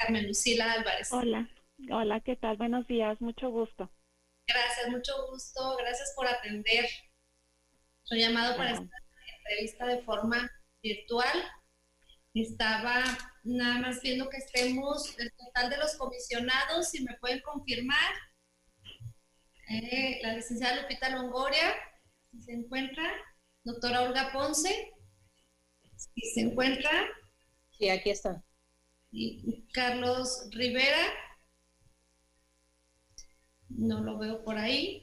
Carmen Lucila Álvarez. Hola, hola, ¿qué tal? Buenos días, mucho gusto. Gracias, mucho gusto. Gracias por atender su llamado para esta Ajá. entrevista de forma virtual. Estaba nada más viendo que estemos el total de los comisionados, si me pueden confirmar. La licenciada Lupita Longoria, si se encuentra. Doctora Olga Ponce, si se encuentra. Sí, aquí está. Y Carlos Rivera, no lo veo por ahí.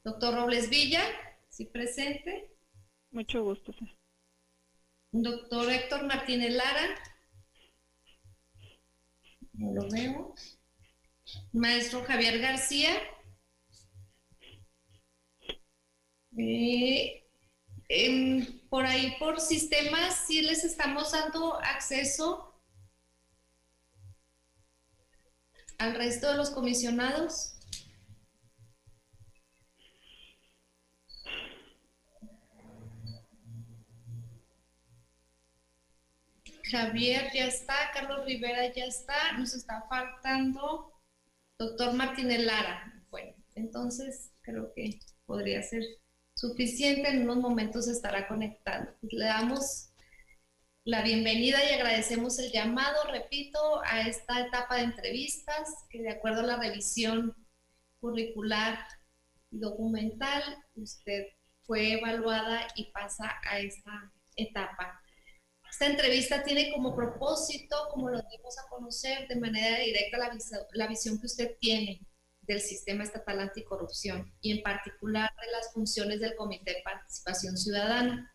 Doctor Robles Villa, si presente. Mucho gusto, sí. Doctor Héctor Martínez Lara, no lo veo. Maestro Javier García. Por ahí por sistemas sí les estamos dando acceso al resto de los comisionados. Javier ya está, Carlos Rivera ya está, nos está faltando doctor Martínez Lara. Bueno, entonces creo que podría ser suficiente, en unos momentos se estará conectando. Le damos la bienvenida y agradecemos el llamado, repito, a esta etapa de entrevistas, que de acuerdo a la revisión curricular y documental, usted fue evaluada y pasa a esta etapa. Esta entrevista tiene como propósito, como lo dimos a conocer de manera directa, la visión que usted tiene del sistema estatal anticorrupción y en particular de las funciones del Comité de Participación Ciudadana.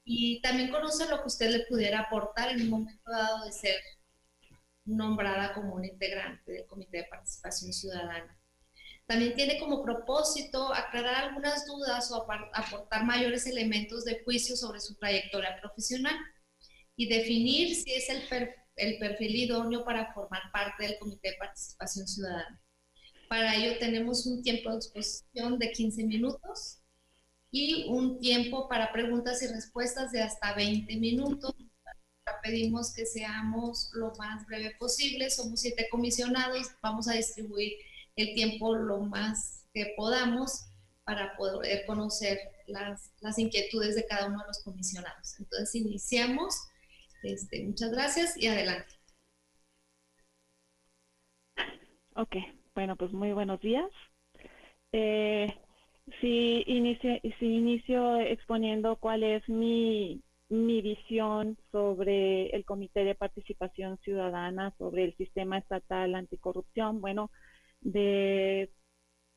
Y también conocer lo que usted le pudiera aportar en un momento dado de ser nombrada como un integrante del Comité de Participación Ciudadana. También tiene como propósito aclarar algunas dudas o aportar mayores elementos de juicio sobre su trayectoria profesional y definir si es el perfil idóneo para formar parte del Comité de Participación Ciudadana. Para ello tenemos un tiempo de exposición de 15 minutos y un tiempo para preguntas y respuestas de hasta 20 minutos. Pedimos que seamos lo más breve posible, somos 7 comisionados, vamos a distribuir el tiempo lo más que podamos para poder conocer las inquietudes de cada uno de los comisionados. Entonces iniciamos, muchas gracias y adelante. Ok, bueno, pues muy buenos días. Si inicio exponiendo cuál es mi visión sobre el Comité de Participación Ciudadana, sobre el sistema estatal anticorrupción. Bueno, de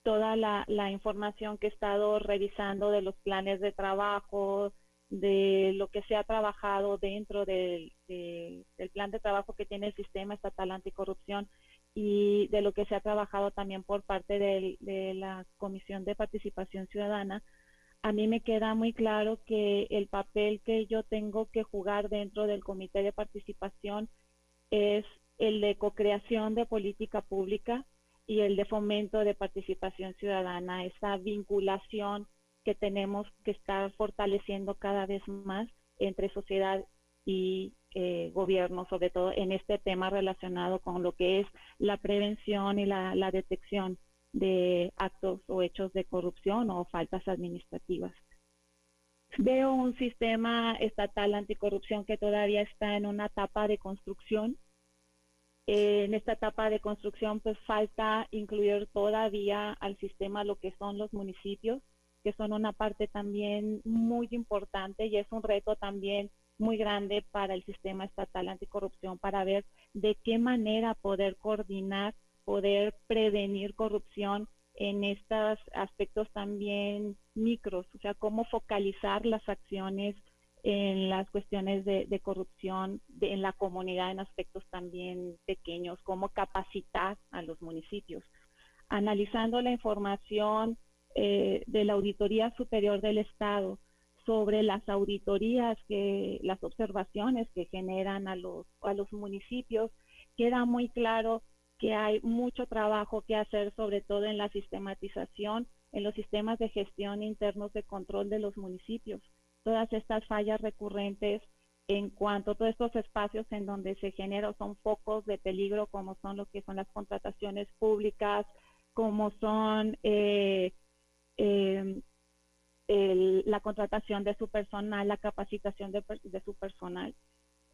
toda la información que he estado revisando de los planes de trabajo, de lo que se ha trabajado dentro del plan de trabajo que tiene el sistema estatal anticorrupción y de lo que se ha trabajado también por parte de la Comisión de Participación Ciudadana, a mí me queda muy claro que el papel que yo tengo que jugar dentro del Comité de Participación es el de co-creación de política pública y el de fomento de participación ciudadana, esa vinculación que tenemos que estar fortaleciendo cada vez más entre sociedad y gobierno, sobre todo en este tema relacionado con lo que es la prevención y la detección de actos o hechos de corrupción o faltas administrativas. Veo un sistema estatal anticorrupción que todavía está en una etapa de construcción. En esta etapa de construcción pues falta incluir todavía al sistema lo que son los municipios, que son una parte también muy importante y es un reto también muy grande para el sistema estatal anticorrupción, para ver de qué manera poder coordinar, poder prevenir corrupción en estos aspectos también micros, o sea, cómo focalizar las acciones en las cuestiones de corrupción en la comunidad, en aspectos también pequeños, cómo capacitar a los municipios. Analizando la información de la Auditoría Superior del Estado sobre las auditorías, las observaciones que generan a los municipios, queda muy claro que hay mucho trabajo que hacer, sobre todo en la sistematización, en los sistemas de gestión internos de control de los municipios. Todas estas fallas recurrentes en cuanto a todos estos espacios en donde se generan, son focos de peligro, como son lo que son las contrataciones públicas, como son la contratación de su personal, la capacitación de su personal.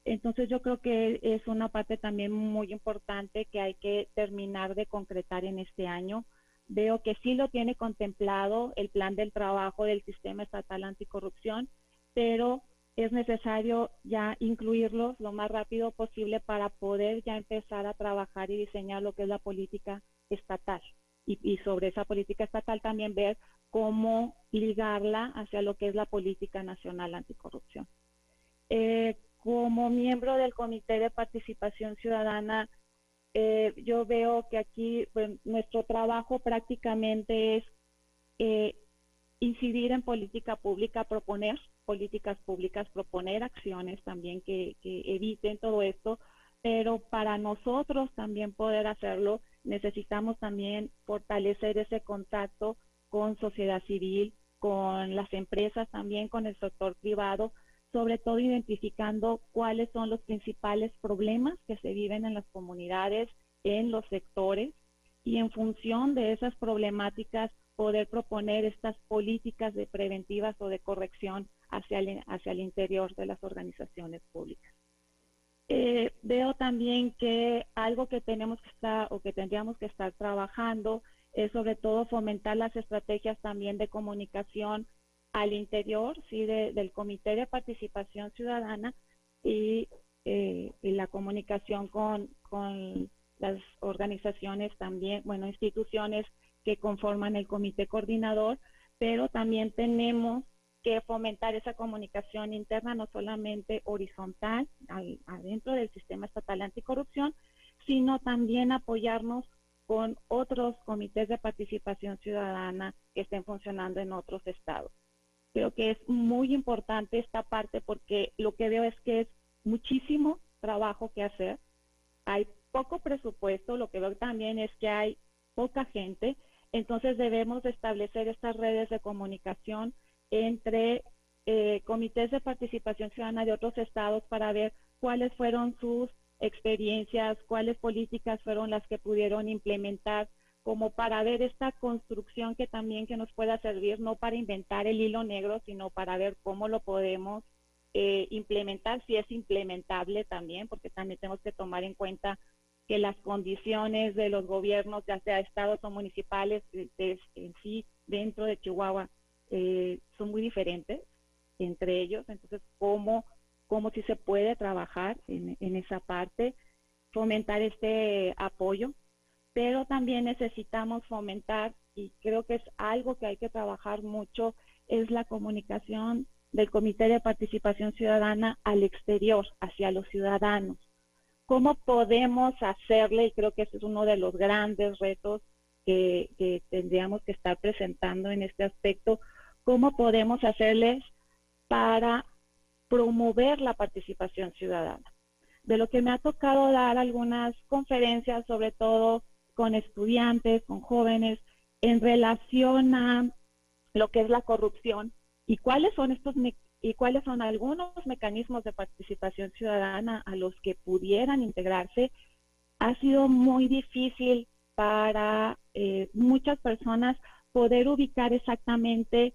Entonces yo creo que es una parte también muy importante que hay que terminar de concretar en este año. Veo que sí lo tiene contemplado el plan del trabajo del Sistema Estatal Anticorrupción, pero es necesario ya incluirlos lo más rápido posible para poder ya empezar a trabajar y diseñar lo que es la política estatal. Y sobre esa política estatal también ver cómo ligarla hacia lo que es la política nacional anticorrupción. Como miembro del Comité de Participación Ciudadana, yo veo que aquí nuestro trabajo prácticamente es incidir en política pública, proponer políticas públicas, proponer acciones también que eviten todo esto, pero para nosotros también poder hacerlo, necesitamos también fortalecer ese contacto con sociedad civil, con las empresas también, con el sector privado, sobre todo identificando cuáles son los principales problemas que se viven en las comunidades, en los sectores, y en función de esas problemáticas poder proponer estas políticas de preventivas o de corrección hacia el interior de las organizaciones públicas. Veo también que algo que tenemos que estar o que tendríamos que estar trabajando es sobre todo fomentar las estrategias también de comunicación al interior, ¿sí? del Comité de Participación Ciudadana y la comunicación con las organizaciones también, bueno, instituciones que conforman el comité coordinador, pero también tenemos que fomentar esa comunicación interna, no solamente horizontal, adentro del Sistema Estatal Anticorrupción, sino también apoyarnos con otros comités de participación ciudadana que estén funcionando en otros estados. Creo que es muy importante esta parte porque lo que veo es que es muchísimo trabajo que hacer. Hay poco presupuesto, lo que veo también es que hay poca gente, entonces debemos establecer estas redes de comunicación entre comités de participación ciudadana de otros estados para ver cuáles fueron sus experiencias, cuáles políticas fueron las que pudieron implementar, como para ver esta construcción que también que nos pueda servir, no para inventar el hilo negro, sino para ver cómo lo podemos implementar, si es implementable también, porque también tenemos que tomar en cuenta que las condiciones de los gobiernos, ya sea estados o municipales, en sí, dentro de Chihuahua, son muy diferentes entre ellos. Entonces, ¿cómo sí se puede trabajar en esa parte, fomentar este apoyo? Pero también necesitamos fomentar, y creo que es algo que hay que trabajar mucho, es la comunicación del Comité de Participación Ciudadana al exterior, hacia los ciudadanos. ¿Cómo podemos hacerle? Y creo que ese es uno de los grandes retos que tendríamos que estar presentando en este aspecto. ¿Cómo podemos hacerles para promover la participación ciudadana? De lo que me ha tocado dar algunas conferencias, sobre todo con estudiantes, con jóvenes, en relación a lo que es la corrupción y cuáles son algunos mecanismos de participación ciudadana a los que pudieran integrarse. Ha sido muy difícil para muchas personas poder ubicar exactamente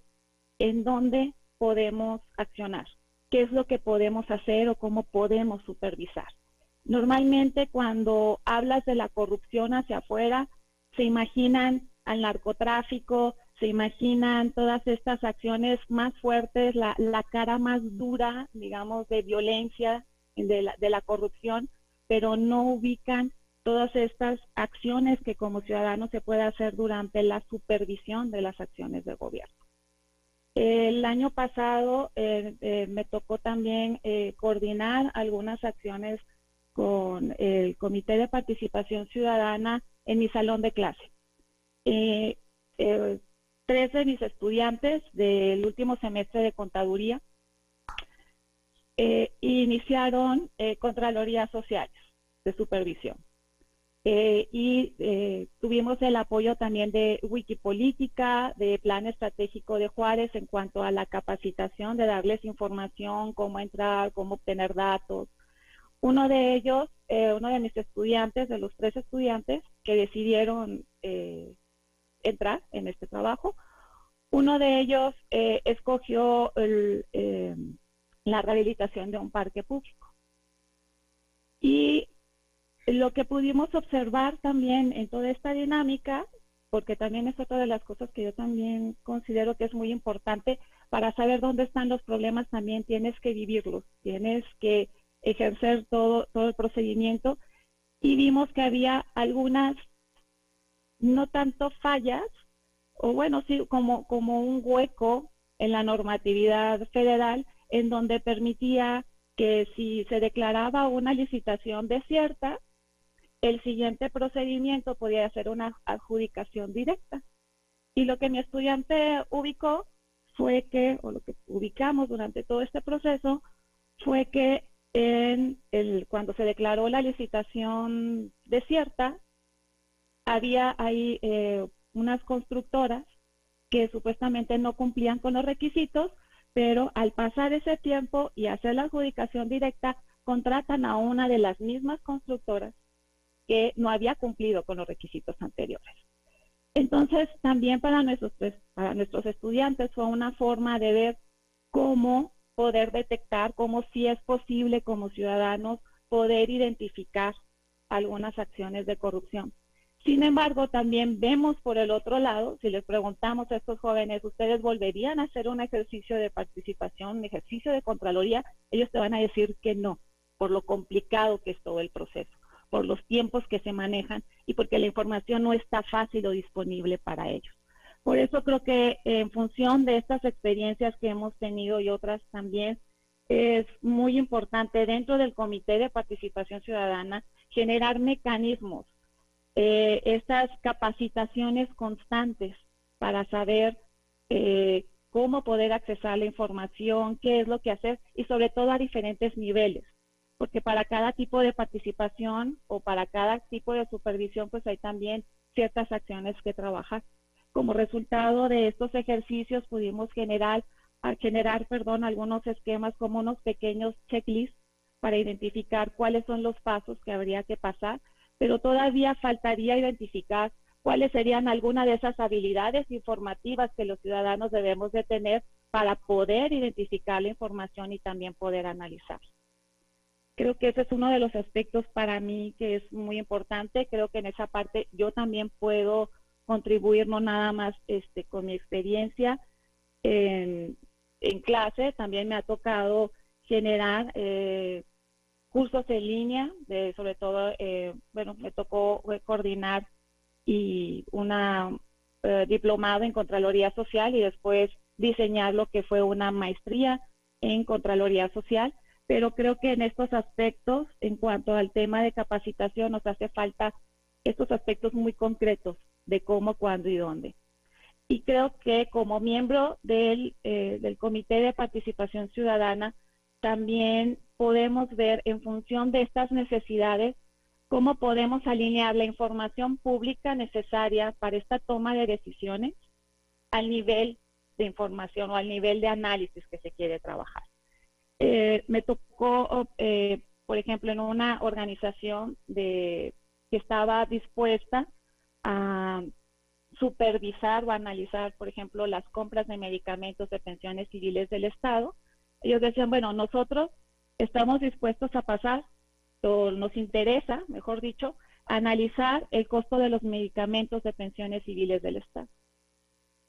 en dónde podemos accionar, qué es lo que podemos hacer o cómo podemos supervisar. Normalmente cuando hablas de la corrupción hacia afuera, se imaginan al narcotráfico, se imaginan todas estas acciones más fuertes, la cara más dura, digamos, de violencia de la corrupción, pero no ubican todas estas acciones que como ciudadano se puede hacer durante la supervisión de las acciones del gobierno. El año pasado me tocó también coordinar algunas acciones con el Comité de Participación Ciudadana en mi salón de clase. 3 de mis estudiantes del último semestre de contaduría iniciaron Contralorías Sociales de supervisión. Tuvimos el apoyo también de Wikipolítica, de Plan Estratégico de Juárez en cuanto a la capacitación, de darles información, cómo entrar, cómo obtener datos. Uno de ellos, uno de mis estudiantes, de los 3 estudiantes que decidieron entrar en este trabajo, uno de ellos escogió la rehabilitación de un parque público. Y lo que pudimos observar también en toda esta dinámica, porque también es otra de las cosas que yo también considero que es muy importante, para saber dónde están los problemas también tienes que vivirlos, tienes que ejercer todo el procedimiento, y vimos que había algunas, no tanto fallas, o bueno, sí, como un hueco en la normatividad federal, en donde permitía que si se declaraba una licitación desierta, el siguiente procedimiento podía ser una adjudicación directa. Y lo que mi estudiante ubicó fue que, o lo que ubicamos durante todo este proceso, fue que cuando se declaró la licitación desierta, había ahí unas constructoras que supuestamente no cumplían con los requisitos, pero al pasar ese tiempo y hacer la adjudicación directa, contratan a una de las mismas constructoras que no había cumplido con los requisitos anteriores. Entonces, también para nuestros estudiantes fue una forma de ver cómo poder detectar, cómo sí es posible como ciudadanos poder identificar algunas acciones de corrupción. Sin embargo, también vemos por el otro lado, si les preguntamos a estos jóvenes, ¿ustedes volverían a hacer un ejercicio de participación, un ejercicio de Contraloría? Ellos te van a decir que no, por lo complicado que es todo el proceso, por los tiempos que se manejan y porque la información no está fácil o disponible para ellos. Por eso creo que en función de estas experiencias que hemos tenido y otras también, es muy importante dentro del Comité de Participación Ciudadana generar mecanismos, estas capacitaciones constantes para saber cómo poder accesar la información, qué es lo que hacer y sobre todo a diferentes niveles. Porque para cada tipo de participación o para cada tipo de supervisión, pues hay también ciertas acciones que trabajar. Como resultado de estos ejercicios pudimos generar algunos esquemas como unos pequeños checklists para identificar cuáles son los pasos que habría que pasar, pero todavía faltaría identificar cuáles serían algunas de esas habilidades informativas que los ciudadanos debemos de tener para poder identificar la información y también poder analizar. Creo que ese es uno de los aspectos para mí que es muy importante. Creo que en esa parte yo también puedo contribuir, no nada más con mi experiencia en clase, también me ha tocado generar cursos en línea, sobre todo, bueno, me tocó coordinar y una diplomado en Contraloría Social y después diseñar lo que fue una maestría en Contraloría Social, pero creo que en estos aspectos, en cuanto al tema de capacitación, nos hace falta estos aspectos muy concretos de cómo, cuándo y dónde. Y creo que como miembro del Comité de Participación Ciudadana, también podemos ver en función de estas necesidades cómo podemos alinear la información pública necesaria para esta toma de decisiones al nivel de información o al nivel de análisis que se quiere trabajar. Me tocó, por ejemplo, en una organización que estaba dispuesta a supervisar o analizar, por ejemplo, las compras de medicamentos de pensiones civiles del Estado. Ellos decían, bueno, nosotros estamos dispuestos a pasar, o nos interesa, mejor dicho, analizar el costo de los medicamentos de pensiones civiles del Estado.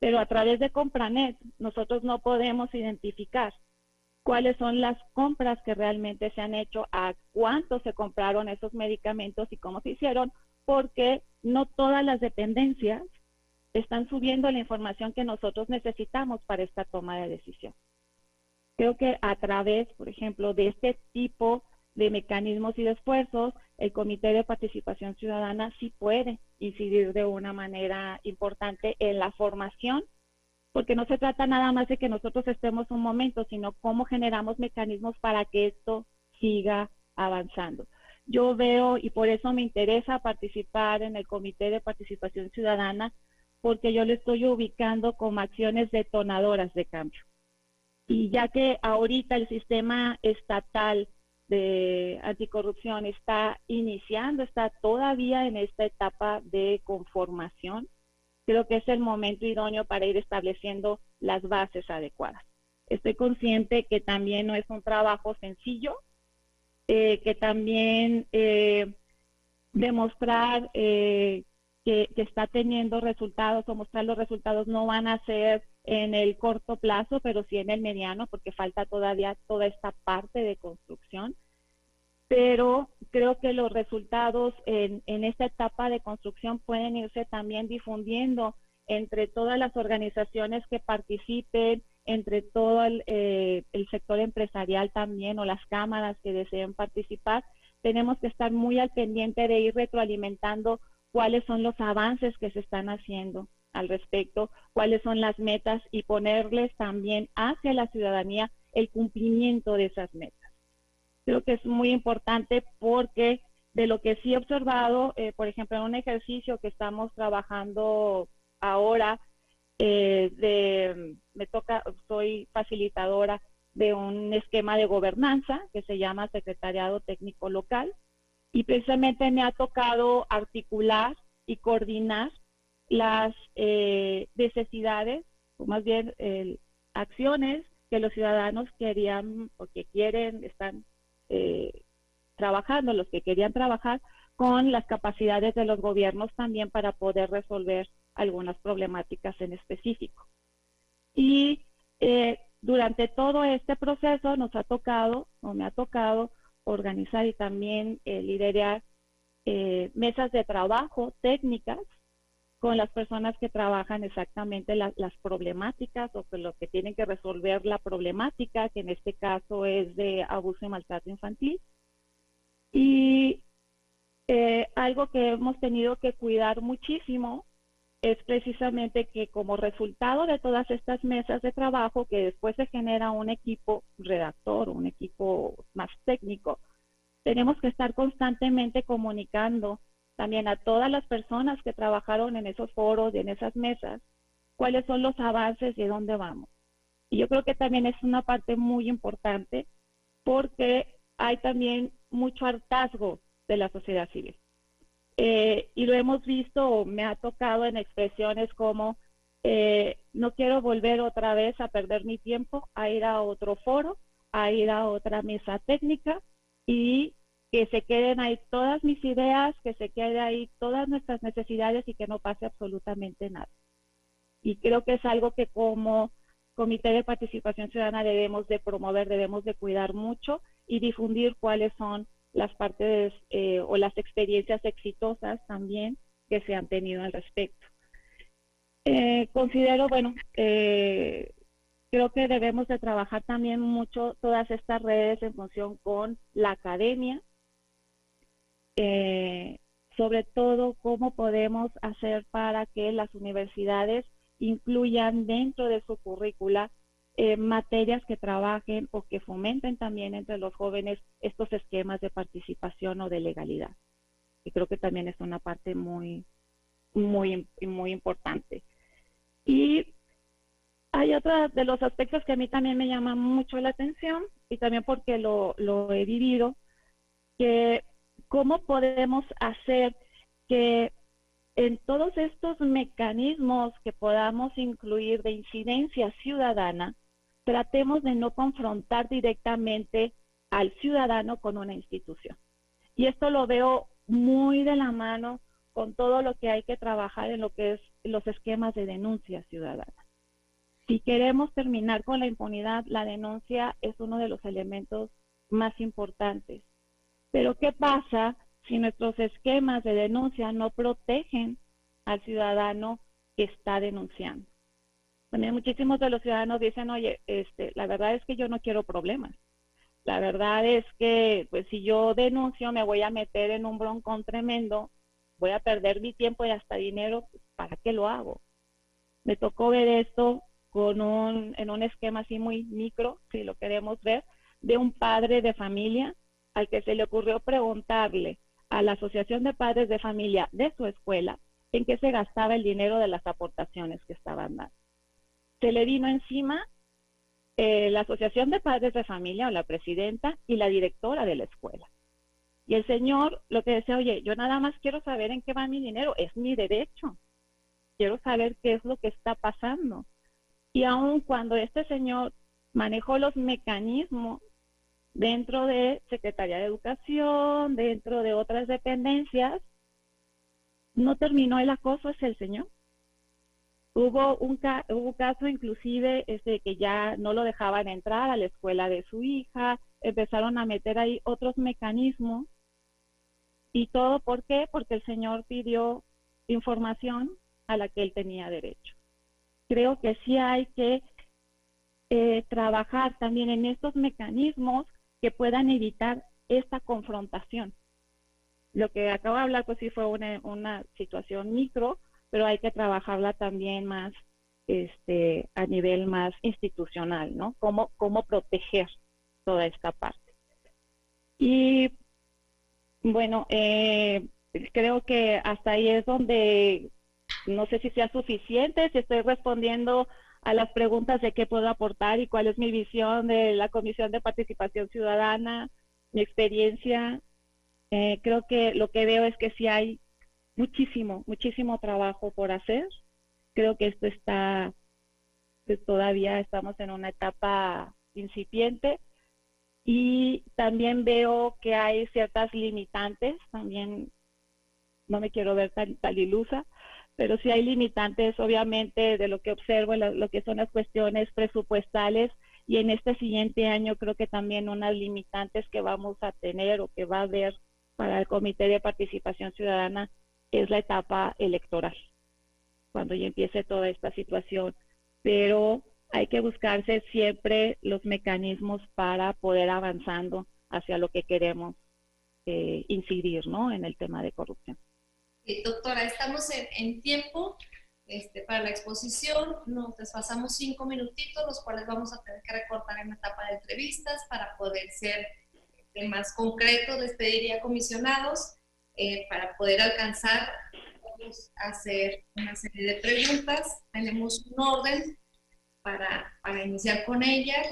Pero a través de Compranet, nosotros no podemos identificar cuáles son las compras que realmente se han hecho, a cuánto se compraron esos medicamentos y cómo se hicieron, porque no todas las dependencias están subiendo la información que nosotros necesitamos para esta toma de decisión. Creo que a través, por ejemplo, de este tipo de mecanismos y de esfuerzos, el Comité de Participación Ciudadana sí puede incidir de una manera importante en la formación, porque no se trata nada más de que nosotros estemos un momento, sino cómo generamos mecanismos para que esto siga avanzando. yo veo, y por eso me interesa participar en el Comité de Participación Ciudadana, porque yo lo estoy ubicando como acciones detonadoras de cambio. Y ya que ahorita el sistema estatal de anticorrupción está iniciando, está todavía en esta etapa de conformación, creo que es el momento idóneo para ir estableciendo las bases adecuadas. Estoy consciente que también no es un trabajo sencillo, que también demostrar que está teniendo resultados o mostrar los resultados no van a ser en el corto plazo, pero sí en el mediano, porque falta todavía toda esta parte de construcción. Pero creo que los resultados en esta etapa de construcción pueden irse también difundiendo entre todas las organizaciones que participen, entre todo el sector empresarial también, o las cámaras que deseen participar. Tenemos que estar muy al pendiente de ir retroalimentando cuáles son los avances que se están haciendo al respecto, cuáles son las metas, y ponerles también hacia la ciudadanía el cumplimiento de esas metas. Creo que es muy importante, porque de lo que sí he observado, por ejemplo, en un ejercicio que estamos trabajando ahora, soy facilitadora de un esquema de gobernanza que se llama Secretariado Técnico Local, y precisamente me ha tocado articular y coordinar las necesidades, o más bien acciones que los ciudadanos querían o que quieren, están trabajando, los que querían trabajar con las capacidades de los gobiernos también para poder resolver algunas problemáticas en específico. Y durante todo este proceso nos ha tocado, o me ha tocado, organizar y también liderar mesas de trabajo técnicas con las personas que trabajan exactamente las problemáticas, o con lo que tienen que resolver la problemática, que en este caso es de abuso y maltrato infantil. Y algo que hemos tenido que cuidar muchísimo es precisamente que, como resultado de todas estas mesas de trabajo, que después se genera un equipo redactor, un equipo más técnico, tenemos que estar constantemente comunicando también a todas las personas que trabajaron en esos foros y en esas mesas cuáles son los avances y dónde vamos. Y yo creo que también es una parte muy importante, porque hay también mucho hartazgo de la sociedad civil. Y lo hemos visto, o me ha tocado en expresiones como no quiero volver otra vez a perder mi tiempo, a ir a otro foro, a ir a otra mesa técnica, y que se queden ahí todas mis ideas, que se quede ahí todas nuestras necesidades, y que no pase absolutamente nada. Y creo que es algo que como Comité de Participación Ciudadana debemos de promover, debemos de cuidar mucho y difundir cuáles son las partes o las experiencias exitosas también que se han tenido al respecto. Considero, bueno, creo que debemos de trabajar también mucho todas estas redes en función con la academia, sobre todo cómo podemos hacer para que las universidades incluyan dentro de su currícula materias que trabajen o que fomenten también entre los jóvenes estos esquemas de participación o de legalidad. Y creo que también es una parte muy importante. Y hay otro de los aspectos que a mí también me llama mucho la atención, y también porque lo he vivido, que cómo podemos hacer que en todos estos mecanismos que podamos incluir de incidencia ciudadana, tratemos de no confrontar directamente al ciudadano con una institución. Y esto lo veo muy de la mano con todo lo que hay que trabajar en lo que es los esquemas de denuncia ciudadana. Si queremos terminar con la impunidad, la denuncia es uno de los elementos más importantes. Pero ¿qué pasa si nuestros esquemas de denuncia no protegen al ciudadano que está denunciando? También muchísimos de los ciudadanos dicen, oye, la verdad es que yo no quiero problemas. La verdad es que, pues, si yo denuncio me voy a meter en un broncón tremendo, voy a perder mi tiempo y hasta dinero, pues, ¿para qué lo hago? Me tocó ver esto en un esquema así muy micro, si lo queremos ver, de un padre de familia al que se le ocurrió preguntarle a la Asociación de Padres de Familia de su escuela en qué se gastaba el dinero de las aportaciones que estaban dando. Se le vino encima la Asociación de Padres de Familia, o la presidenta, y la directora de la escuela. Y el señor lo que decía, oye, yo nada más quiero saber en qué va mi dinero, es mi derecho. Quiero saber qué es lo que está pasando. Y aun cuando este señor manejó los mecanismos dentro de Secretaría de Educación, dentro de otras dependencias, no terminó el acoso hacia el señor. Hubo un caso inclusive que ya no lo dejaban entrar a la escuela de su hija, empezaron a meter ahí otros mecanismos. ¿Y todo por qué? Porque el señor pidió información a la que él tenía derecho. Creo que sí hay que trabajar también en estos mecanismos que puedan evitar esta confrontación. Lo que acabo de hablar, pues sí fue una situación micro, pero hay que trabajarla también más a nivel más institucional, ¿no? Cómo proteger toda esta parte. Y bueno, creo que hasta ahí es donde no sé si sea suficiente, si estoy respondiendo a las preguntas de qué puedo aportar y cuál es mi visión de la Comisión de Participación Ciudadana, mi experiencia. Creo que lo que veo es que sí hay muchísimo trabajo por hacer. Creo que esto está, pues todavía estamos en una etapa incipiente y también veo que hay ciertas limitantes, también no me quiero ver tan ilusa, pero sí hay limitantes obviamente de lo que observo, lo que son las cuestiones presupuestales y en este siguiente año creo que también unas limitantes que vamos a tener o que va a haber para el Comité de Participación Ciudadana es la etapa electoral, cuando ya empiece toda esta situación, pero hay que buscarse siempre los mecanismos para poder avanzando hacia lo que queremos incidir, ¿no? En el tema de corrupción. Doctora, estamos en tiempo para la exposición, nos desfasamos 5 minutitos, los cuales vamos a tener que recortar en la etapa de entrevistas para poder ser más concretos, les pediría a comisionados para poder alcanzar, vamos a hacer una serie de preguntas, tenemos un orden para iniciar con ella.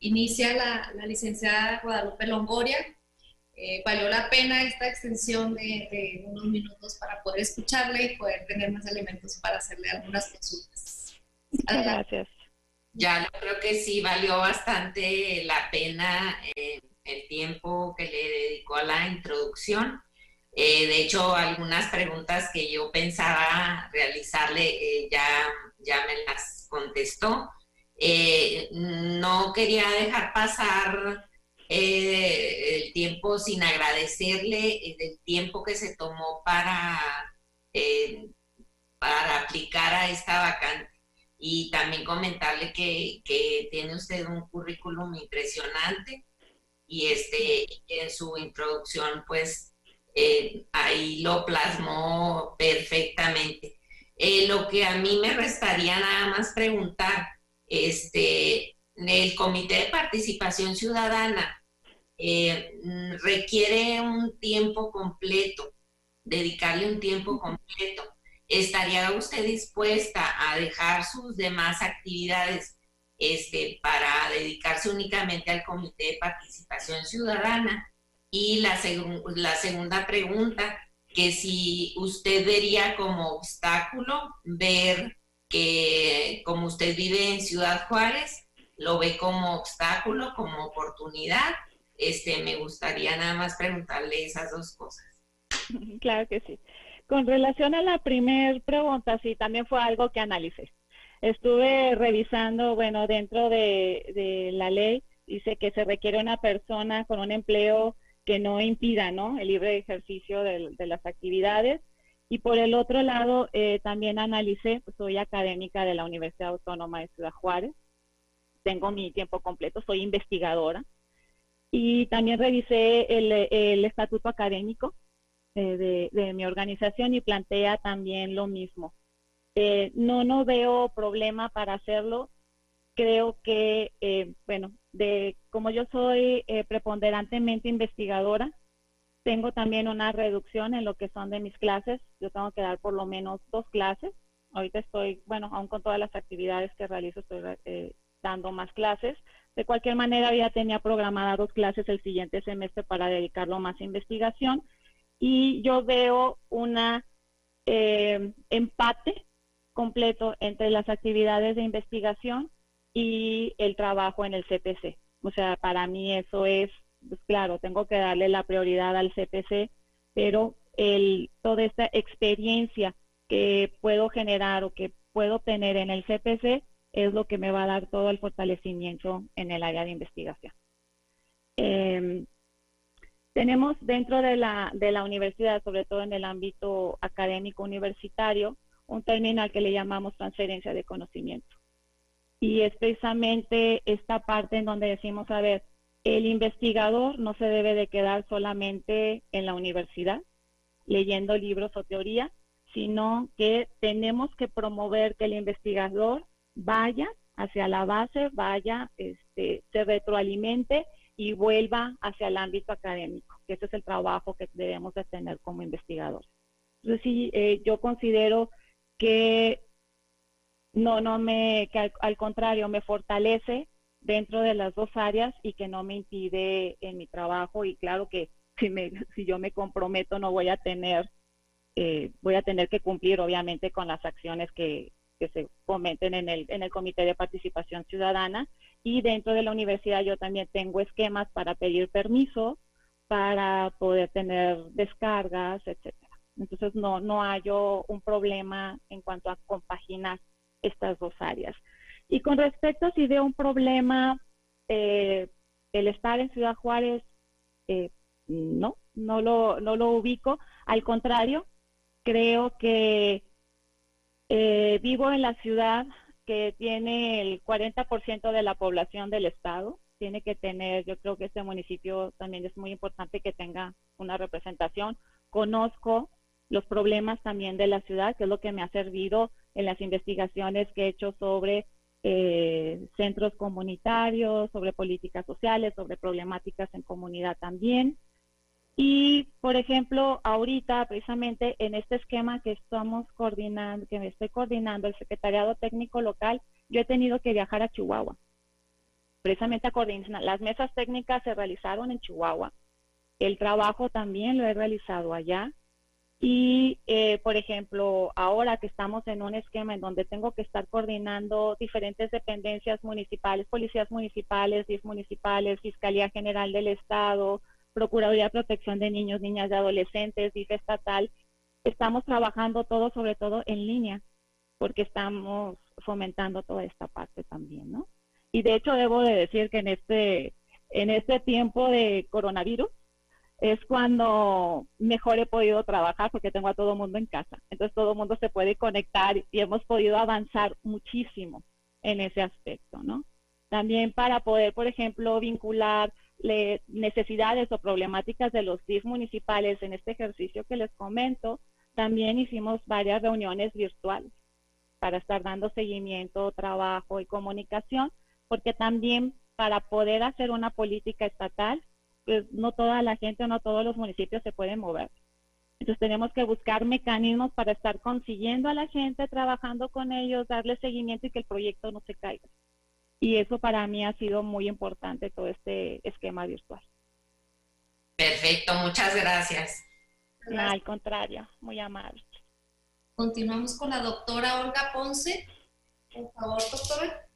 Inicia la licenciada Guadalupe Longoria. Valió la pena esta extensión de unos minutos para poder escucharle y poder tener más elementos para hacerle algunas consultas. Muchas gracias. Ya creo que sí valió bastante la pena el tiempo que le dedicó a la introducción. De hecho, algunas preguntas que yo pensaba realizarle ya me las contestó. No quería dejar pasar el tiempo sin agradecerle el tiempo que se tomó para aplicar a esta vacante y también comentarle que tiene usted un currículum impresionante y en su introducción pues ahí lo plasmó perfectamente. Lo que a mí me restaría nada más preguntar, el Comité de Participación Ciudadana requiere un tiempo completo, dedicarle un tiempo completo. ¿Estaría usted dispuesta a dejar sus demás actividades para dedicarse únicamente al Comité de Participación Ciudadana? Y la segunda pregunta, que si usted vería como obstáculo ver que como usted vive en Ciudad Juárez, lo ve como obstáculo, como oportunidad. Me gustaría nada más preguntarle esas dos cosas. Claro que sí. Con relación a la primera pregunta, sí, también fue algo que analicé. Estuve revisando, bueno, dentro de la ley dice que se requiere una persona con un empleo que no impida, ¿no?, el libre ejercicio de las actividades. Y por el otro lado, también analicé, pues soy académica de la Universidad Autónoma de Ciudad Juárez, tengo mi tiempo completo, soy investigadora. Y también revisé el estatuto académico de mi organización y plantea también lo mismo. No veo problema para hacerlo. Creo que, bueno, como yo soy preponderantemente investigadora, tengo también una reducción en lo que son de mis clases. Yo tengo que dar por lo menos 2 clases. Ahorita estoy, bueno, aún con todas las actividades que realizo, estoy dando más clases. De cualquier manera, ya tenía programadas 2 clases el siguiente semestre para dedicarlo más a investigación. Y yo veo una empate completo entre las actividades de investigación y el trabajo en el CPC. O sea, para mí eso es, pues claro, tengo que darle la prioridad al CPC, pero toda esta experiencia que puedo generar o que puedo tener en el CPC es lo que me va a dar todo el fortalecimiento en el área de investigación. Tenemos dentro de la universidad, sobre todo en el ámbito académico universitario, un término al que le llamamos transferencia de conocimiento. Y es precisamente esta parte en donde decimos, a ver, el investigador no se debe de quedar solamente en la universidad, leyendo libros o teoría, sino que tenemos que promover que el investigador vaya hacia la base, se retroalimente y vuelva hacia el ámbito académico, que ese es el trabajo que debemos de tener como investigadores. Entonces, sí, yo considero que que al contrario, me fortalece dentro de las 2 áreas y que no me impide en mi trabajo. Y claro que si yo me comprometo, no voy a tener que cumplir, obviamente, con las acciones que se fomenten en el Comité de Participación Ciudadana. Y dentro de la universidad yo también tengo esquemas para pedir permiso, para poder tener descargas, etcétera. Entonces no hay un problema en cuanto a compaginar estas 2 áreas. Y con respecto a si veo un problema el estar en Ciudad Juárez, no lo ubico. Al contrario, creo que vivo en la ciudad que tiene el 40% de la población del estado. Tiene que tener, yo creo que este municipio también es muy importante que tenga una representación. Conozco los problemas también de la ciudad, que es lo que me ha servido en las investigaciones que he hecho sobre centros comunitarios, sobre políticas sociales, sobre problemáticas en comunidad también. Y, por ejemplo, ahorita, precisamente en este esquema que me estoy coordinando, el Secretariado Técnico Local, yo he tenido que viajar a Chihuahua, precisamente a coordinar. Las mesas técnicas se realizaron en Chihuahua. El trabajo también lo he realizado allá. Y, por ejemplo, ahora que estamos en un esquema en donde tengo que estar coordinando diferentes dependencias municipales, policías municipales, DIF municipales, Fiscalía General del Estado, Procuraduría de Protección de Niños, Niñas y Adolescentes, DIF estatal, estamos trabajando sobre todo en línea, porque estamos fomentando toda esta parte también, ¿no? Y de hecho debo de decir que en este tiempo de coronavirus, es cuando mejor he podido trabajar porque tengo a todo el mundo en casa. Entonces todo el mundo se puede conectar y hemos podido avanzar muchísimo en ese aspecto, ¿no? También para poder, por ejemplo, vincular necesidades o problemáticas de los DIF municipales en este ejercicio que les comento, también hicimos varias reuniones virtuales para estar dando seguimiento, trabajo y comunicación, porque también para poder hacer una política estatal, pues no toda la gente o no todos los municipios se pueden mover. Entonces tenemos que buscar mecanismos para estar consiguiendo a la gente, trabajando con ellos, darle seguimiento y que el proyecto no se caiga. Y eso para mí ha sido muy importante, todo este esquema virtual. Perfecto, muchas gracias. No, al contrario, muy amable. Continuamos con la doctora Olga Ponce. Por favor, doctora.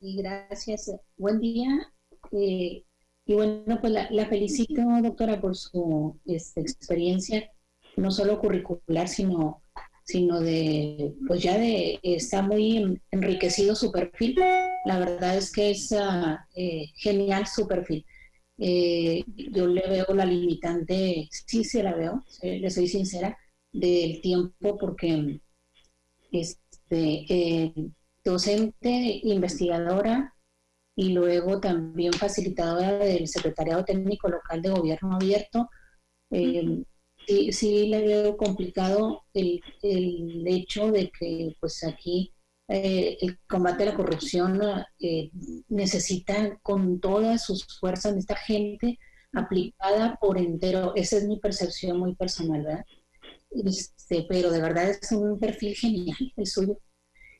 Y gracias. Buen día. Y bueno, pues la felicito, doctora, por su experiencia, no solo curricular, sino está muy enriquecido su perfil. La verdad es que es genial su perfil. Yo le veo la limitante, sí se la veo, le soy sincera, del tiempo, porque docente, investigadora, y luego también facilitadora del Secretariado Técnico Local de Gobierno Abierto. Sí le veo complicado el hecho de que pues aquí el combate a la corrupción necesita con todas sus fuerzas, esta gente aplicada por entero. Esa es mi percepción muy personal, ¿verdad? Pero de verdad es un perfil genial el suyo.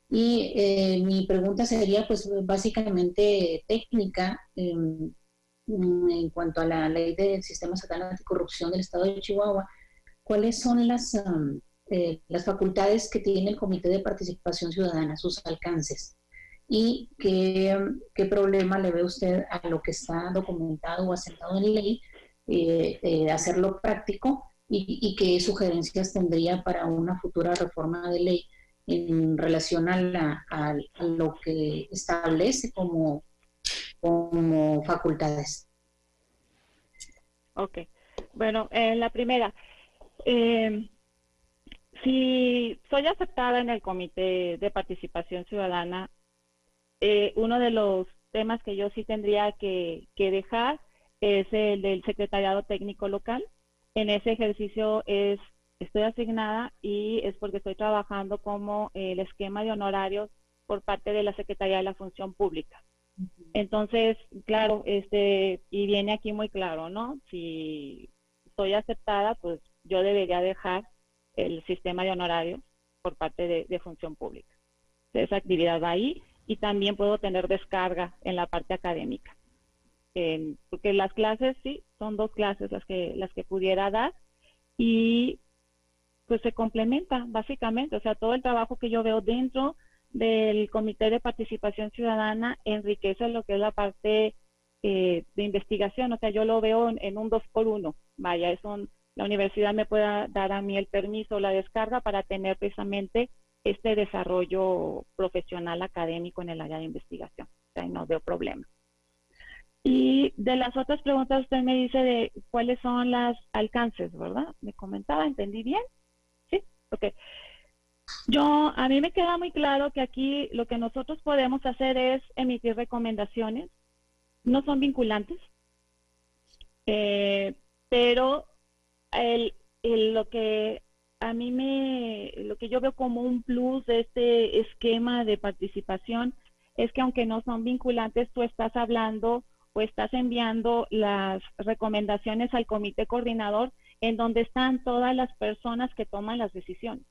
Y mi pregunta sería, pues, básicamente técnica, en cuanto a la ley del Sistema Estatal Anticorrupción del Estado de Chihuahua. ¿Cuáles son las facultades que tiene el Comité de Participación Ciudadana, sus alcances? ¿Y qué problema le ve usted a lo que está documentado o asentado en ley, hacerlo práctico, y qué sugerencias tendría para una futura reforma de ley en relación a lo que establece como facultades? Ok, bueno, la primera, si soy aceptada en el Comité de Participación Ciudadana, uno de los temas que yo sí tendría que dejar es el del secretariado técnico local. En ese ejercicio estoy asignada y es porque estoy trabajando como el esquema de honorarios por parte de la Secretaría de la Función Pública. Entonces, claro, y viene aquí muy claro, ¿no? Si soy aceptada, pues yo debería dejar el sistema de honorarios por parte de Función Pública. Esa actividad va ahí, y también puedo tener descarga en la parte académica. Porque las clases, sí, son 2 clases las que pudiera dar, y pues se complementa básicamente. O sea, todo el trabajo que yo veo dentro del Comité de Participación Ciudadana enriquece lo que es la parte de investigación. O sea, yo lo veo en un 2x1. Vaya, la universidad me pueda dar a mí el permiso, la descarga, para tener precisamente este desarrollo profesional académico en el área de investigación. O sea, no veo problema. Y de las otras preguntas, usted me dice de cuáles son las alcances, ¿verdad? Me comentaba, ¿entendí bien? Sí, ok. A mí me queda muy claro que aquí lo que nosotros podemos hacer es emitir recomendaciones. No son vinculantes, pero lo que lo que yo veo como un plus de este esquema de participación es que, aunque no son vinculantes, tú estás hablando o estás enviando las recomendaciones al comité coordinador, en donde están todas las personas que toman las decisiones.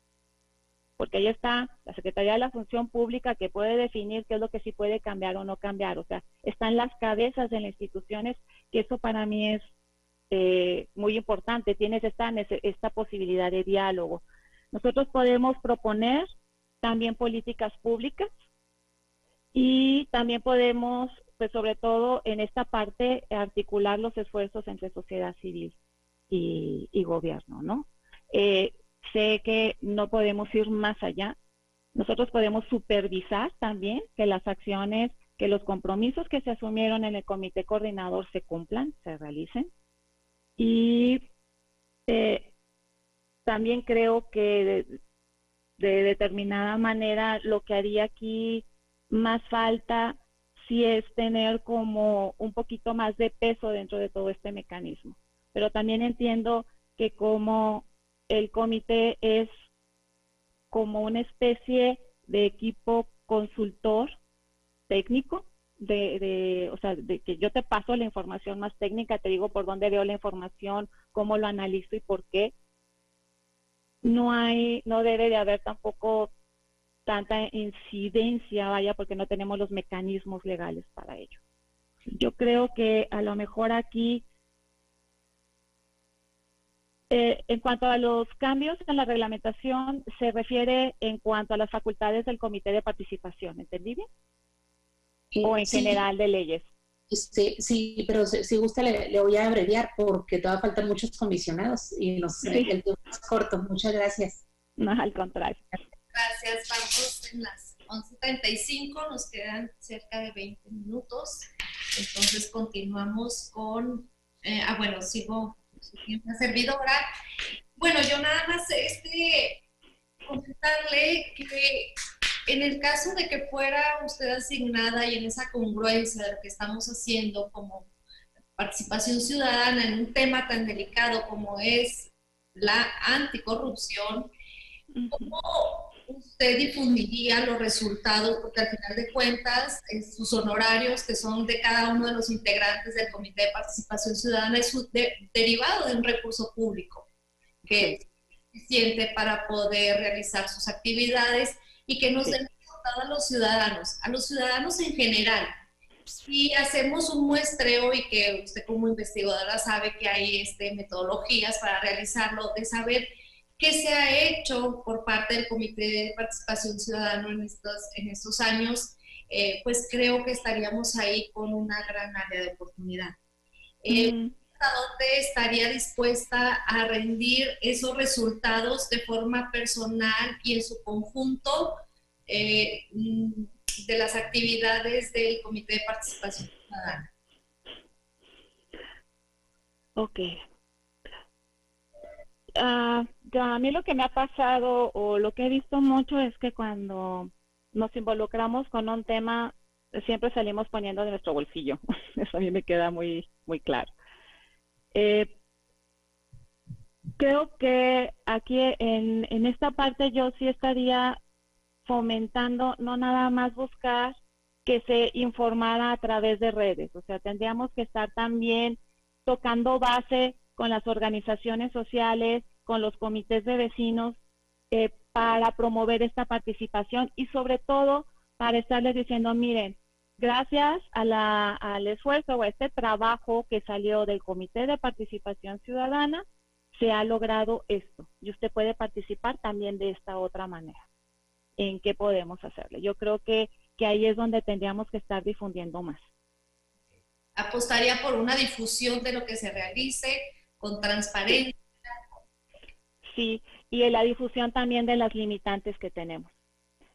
Porque ahí está la Secretaría de la Función Pública, que puede definir qué es lo que sí puede cambiar o no cambiar. O sea, están las cabezas de las instituciones, que eso para mí es muy importante. Tienes esta posibilidad de diálogo. Nosotros podemos proponer también políticas públicas, y también podemos, pues sobre todo en esta parte, articular los esfuerzos entre sociedad civil y gobierno, ¿no? Sé que no podemos ir más allá. Nosotros podemos supervisar también que las acciones, que los compromisos que se asumieron en el comité coordinador se cumplan, se realicen. Y también creo que de determinada manera lo que haría aquí más falta sí es tener como un poquito más de peso dentro de todo este mecanismo. Pero también entiendo que como el comité es como una especie de equipo consultor técnico, o sea, de que yo te paso la información más técnica, te digo por dónde veo la información, cómo lo analizo y por qué. No debe de haber tampoco tanta incidencia, vaya, porque no tenemos los mecanismos legales para ello. Yo creo que a lo mejor aquí, en cuanto a los cambios en la reglamentación, se refiere en cuanto a las facultades del Comité de Participación, ¿entendí bien? O en general de leyes. Sí, pero si gusta le voy a abreviar, porque todavía faltan muchos comisionados y el tiempo es corto. Muchas gracias. No, al contrario. Gracias. Vamos en las 11:35, nos quedan cerca de 20 minutos. Entonces continuamos con, sigo una servidora. Bueno, yo nada más comentarle que en el caso de que fuera usted asignada, y en esa congruencia de lo que estamos haciendo como participación ciudadana en un tema tan delicado como es la anticorrupción, ¿cómo usted difundiría los resultados, porque al final de cuentas sus honorarios, que son de cada uno de los integrantes del Comité de Participación Ciudadana, es derivado de un recurso público que es suficiente para poder realizar sus actividades y que nos den resultado a los ciudadanos en general. Si hacemos un muestreo, y que usted como investigadora sabe que hay metodologías para realizarlo, de saber qué se ha hecho por parte del Comité de Participación Ciudadana en estos años, pues creo que estaríamos ahí con una gran área de oportunidad. ¿Hasta dónde estaría dispuesta a rendir esos resultados de forma personal y en su conjunto de las actividades del Comité de Participación Ciudadana? Ok. A mí lo que me ha pasado, o lo que he visto mucho, es que cuando nos involucramos con un tema, siempre salimos poniendo de nuestro bolsillo. Eso a mí me queda muy, muy claro. Creo que aquí en esta parte yo sí estaría fomentando no nada más buscar que se informara a través de redes, o sea, tendríamos que estar también tocando base con las organizaciones sociales, con los comités de vecinos, para promover esta participación y sobre todo para estarles diciendo, miren, gracias al esfuerzo o a este trabajo que salió del Comité de Participación Ciudadana, se ha logrado esto y usted puede participar también de esta otra manera. ¿En qué podemos hacerle? Yo creo que ahí es donde tendríamos que estar difundiendo más. Apostaría por una difusión de lo que se realice con transparencia. Sí, y en la difusión también de las limitantes que tenemos.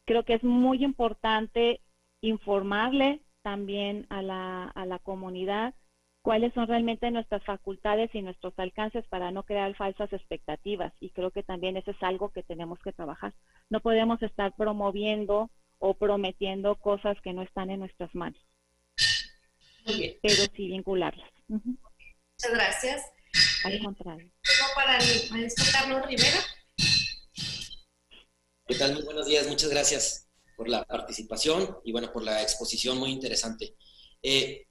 Creo que es muy importante informarle también a la comunidad cuáles son realmente nuestras facultades y nuestros alcances para no crear falsas expectativas, y creo que también eso es algo que tenemos que trabajar. No podemos estar promoviendo o prometiendo cosas que no están en nuestras manos, pero sí vincularlas. Muchas gracias. Al contrario. Para el maestro Carlos Rivera. ¿Qué tal? Muy buenos días, muchas gracias por la participación y bueno, por la exposición muy interesante.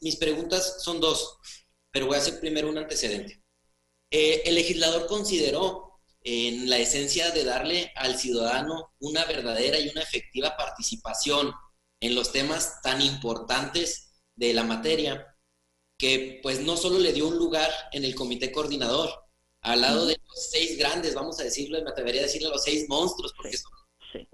Mis preguntas son dos, pero voy a hacer primero un antecedente. El legislador consideró en la esencia de darle al ciudadano una verdadera y una efectiva participación en los temas tan importantes de la materia, que pues no solo le dio un lugar en el comité coordinador, al lado de los 6 grandes, vamos a decirlo, me atrevería a decirle los 6 monstruos, porque son 6,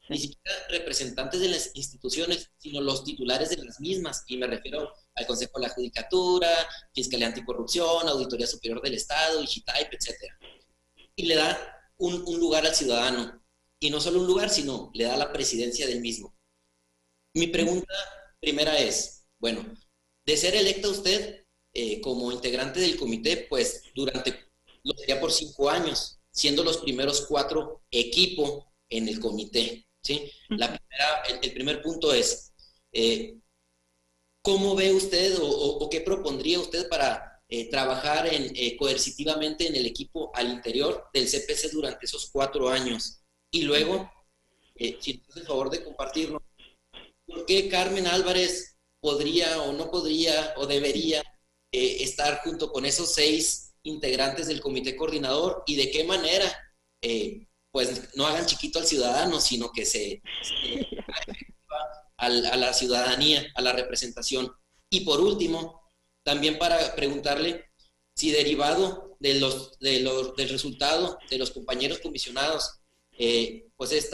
ni siquiera representantes de las instituciones, sino los titulares de las mismas, y me refiero al Consejo de la Judicatura, Fiscalía Anticorrupción, Auditoría Superior del Estado, IGITAIP, etc. Y le da un lugar al ciudadano, y no solo un lugar, sino le da la presidencia del mismo. Mi pregunta primera es, bueno, de ser electa usted como integrante del comité, pues lo sería por 5 años, siendo los primeros 4 equipo en el comité, ¿sí? El primer punto es, ¿cómo ve usted o qué propondría usted para trabajar coercitivamente en el equipo al interior del CPC durante esos 4 años? Y luego, si estás en favor de compartirlo, ¿por qué Carmen Álvarez podría o no podría o debería estar junto con esos 6 integrantes del comité coordinador, y de qué manera pues no hagan chiquito al ciudadano, sino que se a la ciudadanía, a la representación? Y por último, también para preguntarle si derivado del resultado de los compañeros comisionados, pues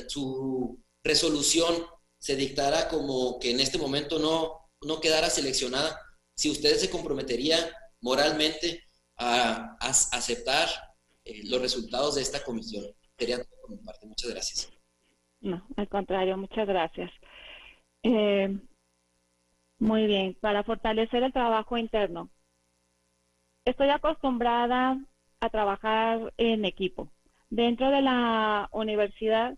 su resolución se dictara como que en este momento no quedara seleccionada, si usted se comprometería moralmente a aceptar los resultados de esta comisión. Sería todo por mi parte. Muchas gracias. No, al contrario, muchas gracias. Muy bien, para fortalecer el trabajo interno. Estoy acostumbrada a trabajar en equipo. Dentro de la universidad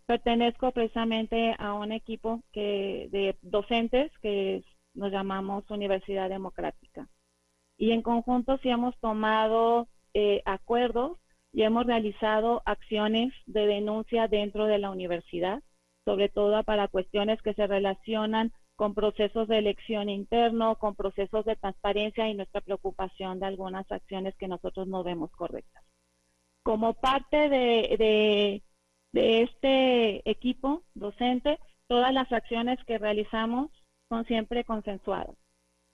pertenezco precisamente a un equipo de docentes que nos llamamos Universidad Democrática. Y en conjunto sí hemos tomado acuerdos y hemos realizado acciones de denuncia dentro de la universidad, sobre todo para cuestiones que se relacionan con procesos de elección interno, con procesos de transparencia y nuestra preocupación de algunas acciones que nosotros no vemos correctas. Como parte de este equipo docente, todas las acciones que realizamos son siempre consensuadas.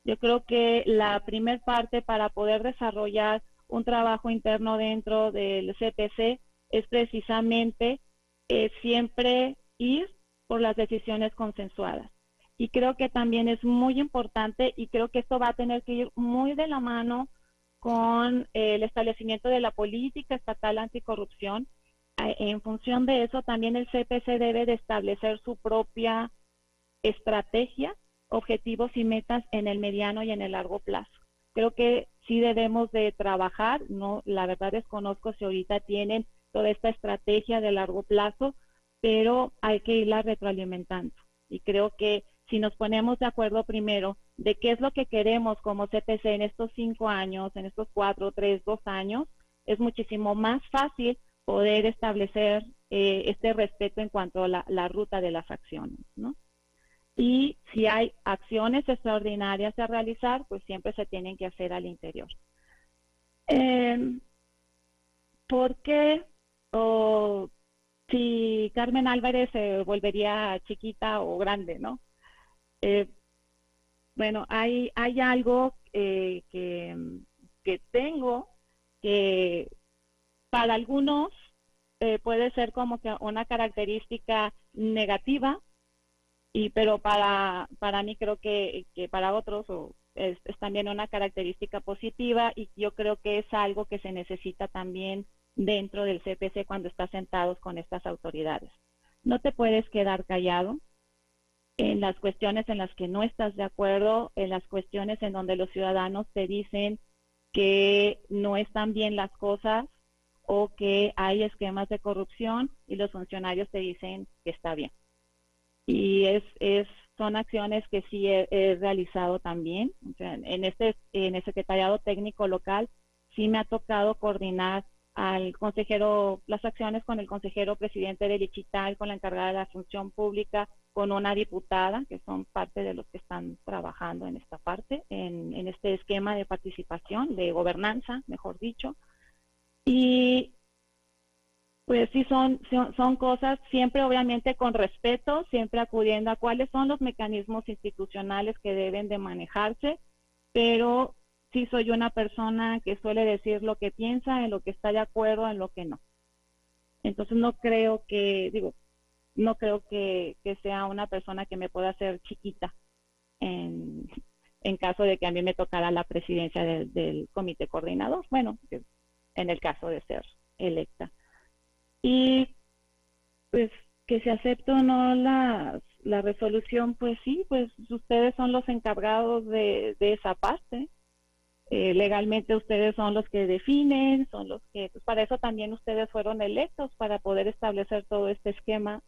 Yo creo que la primer parte para poder desarrollar un trabajo interno dentro del CPC es precisamente siempre ir por las decisiones consensuadas. Y creo que también es muy importante, y creo que esto va a tener que ir muy de la mano con el establecimiento de la política estatal anticorrupción. En función de eso, también el CPC debe de establecer su propia estrategia, objetivos y metas en el mediano y en el largo plazo. Creo que sí debemos de trabajar, no, la verdad desconozco si ahorita tienen toda esta estrategia de largo plazo, pero hay que irla retroalimentando. Y creo que si nos ponemos de acuerdo primero de qué es lo que queremos como CPC en estos 5 años, en estos 4, 3, 2 años, es muchísimo más fácil poder establecer este respeto en cuanto a la ruta de las acciones, ¿no? Y si hay acciones extraordinarias a realizar, pues siempre se tienen que hacer al interior. ¿Por qué? Si Carmen Álvarez se volvería chiquita o grande, ¿no? Bueno, hay algo que tengo que para algunos puede ser como que una característica negativa, pero para mí creo que para otros es también una característica positiva, y yo creo que es algo que se necesita también dentro del CPC cuando estás sentados con estas autoridades. No te puedes quedar callado en las cuestiones en las que no estás de acuerdo, en las cuestiones en donde los ciudadanos te dicen que no están bien las cosas o que hay esquemas de corrupción y los funcionarios te dicen que está bien. Y son acciones que sí he realizado también. O sea, en el secretariado técnico local sí me ha tocado coordinar al consejero, las acciones con el consejero presidente del ICHITAL, con la encargada de la función pública, con una diputada, que son parte de los que están trabajando en esta parte, en este esquema de participación, de gobernanza, mejor dicho. Y pues sí, son cosas siempre obviamente con respeto, siempre acudiendo a cuáles son los mecanismos institucionales que deben de manejarse, pero sí soy una persona que suele decir lo que piensa, en lo que está de acuerdo, en lo que no. Entonces no creo que sea una persona que me pueda hacer chiquita en caso de que a mí me tocara la presidencia del comité coordinador, bueno, en el caso de ser electa. Y pues que se acepte o no la resolución, pues sí, pues ustedes son los encargados de esa parte. Legalmente ustedes son los que definen, son los que, pues para eso también ustedes fueron electos, para poder establecer todo este esquema.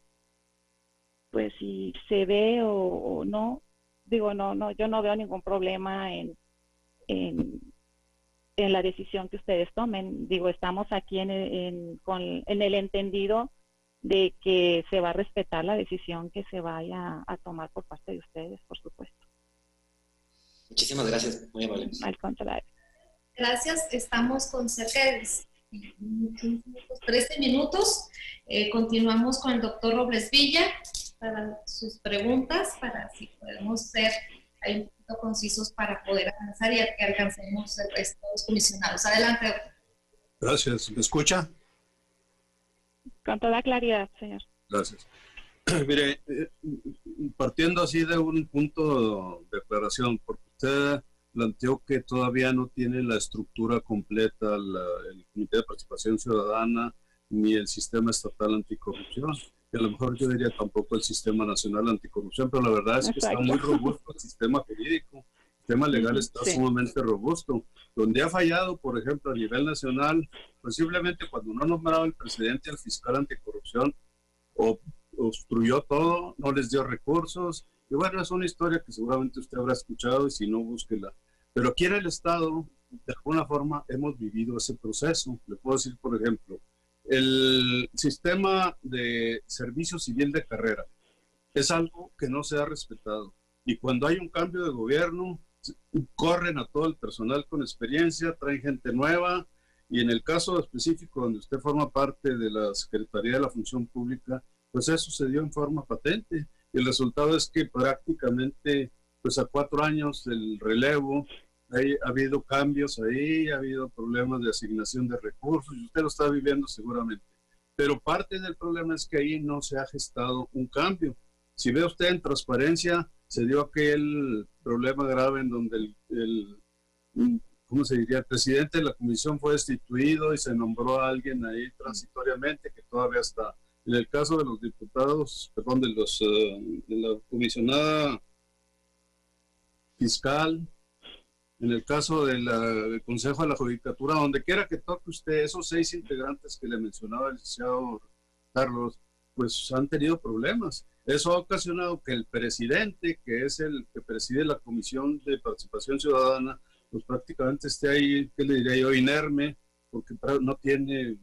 Pues si se ve o no, digo, no, yo no veo ningún problema en la decisión que ustedes tomen. Digo, estamos aquí en el entendido de que se va a respetar la decisión que se vaya a tomar por parte de ustedes, por supuesto. Muchísimas gracias, muy amable. Al contrario. Gracias, estamos con cerca de 13 minutos. Continuamos con el doctor Robles Villa para sus preguntas, para si podemos ser ahí un poquito concisos para poder avanzar y que alcancemos el resto de los comisionados. Adelante, doctor. Gracias. ¿Me escucha? Con toda claridad, señor. Gracias. Mire, partiendo así de un punto de aclaración, porque usted planteó que todavía no tiene la estructura completa el Comité de Participación Ciudadana ni el Sistema Estatal Anticorrupción. Y a lo mejor yo diría tampoco el Sistema Nacional Anticorrupción, pero la verdad es que está muy robusto el sistema jurídico. El sistema legal está sumamente robusto. Donde ha fallado, por ejemplo, a nivel nacional, posiblemente cuando no nombraba el presidente al fiscal anticorrupción, obstruyó todo, no les dio recursos. Y bueno, es una historia que seguramente usted habrá escuchado, y si no, búsquela. Pero aquí en el Estado, de alguna forma, hemos vivido ese proceso. Le puedo decir, por ejemplo, el sistema de servicio civil de carrera es algo que no se ha respetado. Y cuando hay un cambio de gobierno, corren a todo el personal con experiencia, traen gente nueva, y en el caso específico donde usted forma parte de la Secretaría de la Función Pública, pues eso se dio en forma patente. Y el resultado es que prácticamente, pues a 4 años del relevo, ha habido cambios ahí, ha habido problemas de asignación de recursos, y usted lo está viviendo seguramente. Pero parte del problema es que ahí no se ha gestado un cambio. Si ve usted en transparencia, se dio aquel problema grave en donde ¿cómo se diría? El presidente de la comisión fue destituido y se nombró a alguien ahí transitoriamente que todavía está. En el caso de los diputados, perdón, de la comisionada fiscal, en el caso del Consejo de la Judicatura, donde quiera que toque usted, esos 6 integrantes que le mencionaba el licenciado Carlos, pues han tenido problemas. Eso ha ocasionado que el presidente, que es el que preside la Comisión de Participación Ciudadana, pues prácticamente esté ahí, ¿qué le diría yo?, inerme, porque no tiene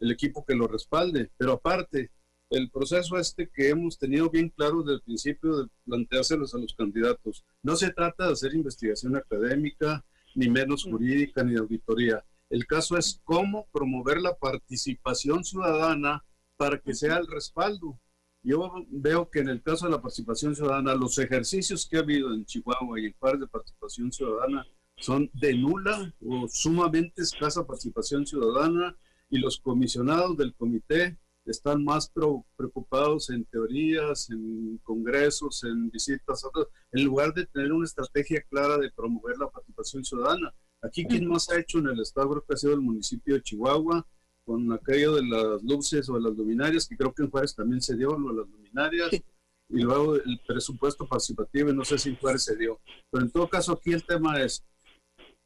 el equipo que lo respalde. Pero aparte, el proceso que hemos tenido bien claro desde el principio de planteárselos a los candidatos, no se trata de hacer investigación académica, ni menos jurídica, ni de auditoría. El caso es cómo promover la participación ciudadana para que sea el respaldo. Yo veo que en el caso de la participación ciudadana, los ejercicios que ha habido en Chihuahua y en pares de participación ciudadana son de nula o sumamente escasa participación ciudadana, y los comisionados del comité están más preocupados en teorías, en congresos, en visitas, en lugar de tener una estrategia clara de promover la participación ciudadana. Aquí quien más ha hecho en el estado creo que ha sido el municipio de Chihuahua, con aquello de las luces o de las luminarias, que creo que en Juárez también se dio, lo de las luminarias, y luego el presupuesto participativo, y no sé si en Juárez se dio. Pero en todo caso aquí el tema es,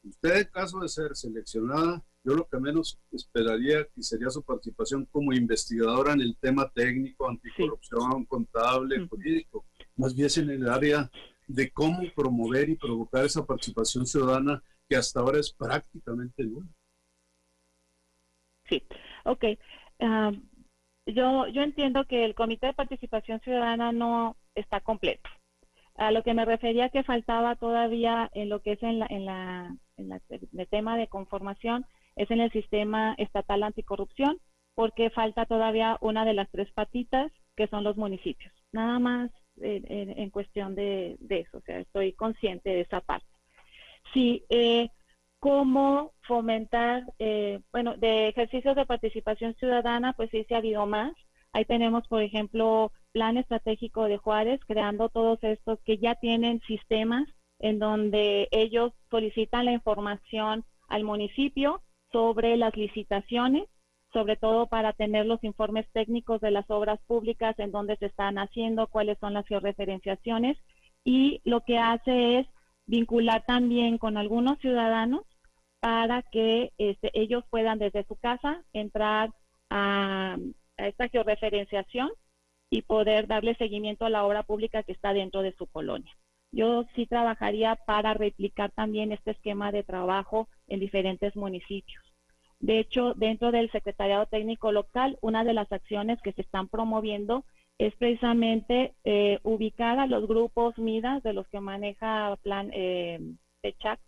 usted en caso de ser seleccionada, yo lo que menos esperaría que sería su participación como investigadora en el tema técnico, anticorrupción, contable, jurídico, más bien en el área de cómo promover y provocar esa participación ciudadana que hasta ahora es prácticamente nula. Sí, ok. Yo entiendo que el Comité de Participación Ciudadana no está completo. A lo que me refería que faltaba todavía en lo que es en el tema de conformación es en el sistema estatal anticorrupción, porque falta todavía una de las 3 patitas, que son los municipios. Nada más en cuestión de eso, o sea, estoy consciente de esa parte. Sí, cómo fomentar, bueno, de ejercicios de participación ciudadana, pues sí se ha habido más. Ahí tenemos, por ejemplo, Plan Estratégico de Juárez, creando todos estos que ya tienen sistemas en donde ellos solicitan la información al municipio sobre las licitaciones, sobre todo para tener los informes técnicos de las obras públicas, en dónde se están haciendo, cuáles son las georreferenciaciones, y lo que hace es vincular también con algunos ciudadanos para que ellos puedan desde su casa entrar a esta georreferenciación y poder darle seguimiento a la obra pública que está dentro de su colonia. Yo sí trabajaría para replicar también este esquema de trabajo en diferentes municipios. De hecho, dentro del Secretariado Técnico Local, una de las acciones que se están promoviendo es precisamente ubicar a los grupos MIDAS de los que maneja plan TECHAC,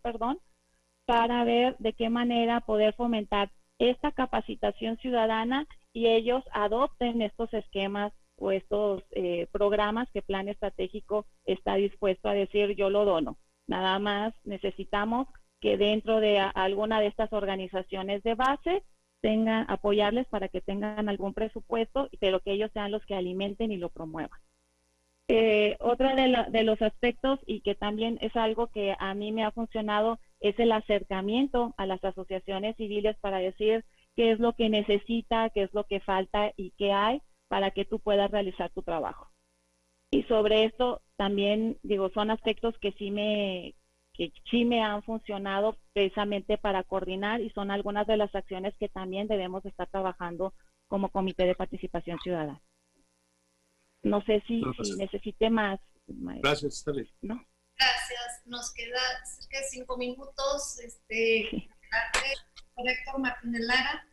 para ver de qué manera poder fomentar esta capacitación ciudadana y ellos adopten estos esquemas o estos programas que Plan Estratégico está dispuesto a decir yo lo dono. Nada más necesitamos que dentro de alguna de estas organizaciones de base apoyarles para que tengan algún presupuesto, pero que ellos sean los que alimenten y lo promuevan. Otra de los aspectos, y que también es algo que a mí me ha funcionado, es el acercamiento a las asociaciones civiles para decir qué es lo que necesita, qué es lo que falta y qué hay para que tú puedas realizar tu trabajo. Y sobre esto también, digo, son aspectos que sí me han funcionado precisamente para coordinar, y son algunas de las acciones que también debemos estar trabajando como Comité de Participación Ciudadana. No sé si necesite más. Gracias, está bien. ¿No? Gracias. Nos queda cerca de 5 minutos. Héctor Martínez Lara.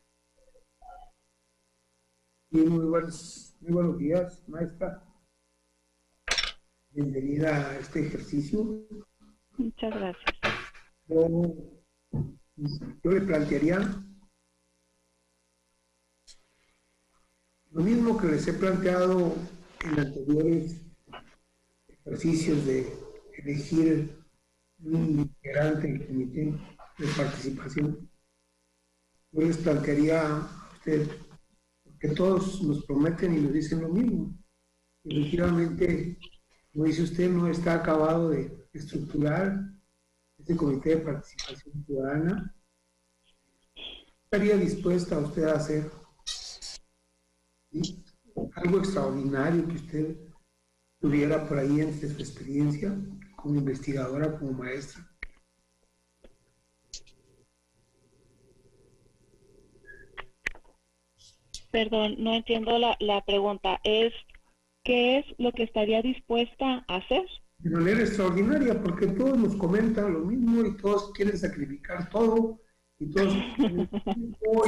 Sí, muy buenos días, maestra. Bienvenida a este ejercicio. Muchas gracias. Yo le plantearía lo mismo que les he planteado en anteriores ejercicios de elegir un integrante del comité de participación. Yo les plantearía a usted, porque todos nos prometen y nos dicen lo mismo. Efectivamente, como dice usted, no está acabado de estructurar este comité de participación ciudadana. ¿Estaría dispuesta a usted a hacer algo extraordinario que usted tuviera por ahí entre su experiencia como investigadora, como maestra? Perdón, no entiendo la pregunta. ¿Qué es lo que estaría dispuesta a hacer? De manera extraordinaria, porque todos nos comentan lo mismo y todos quieren sacrificar todo y todos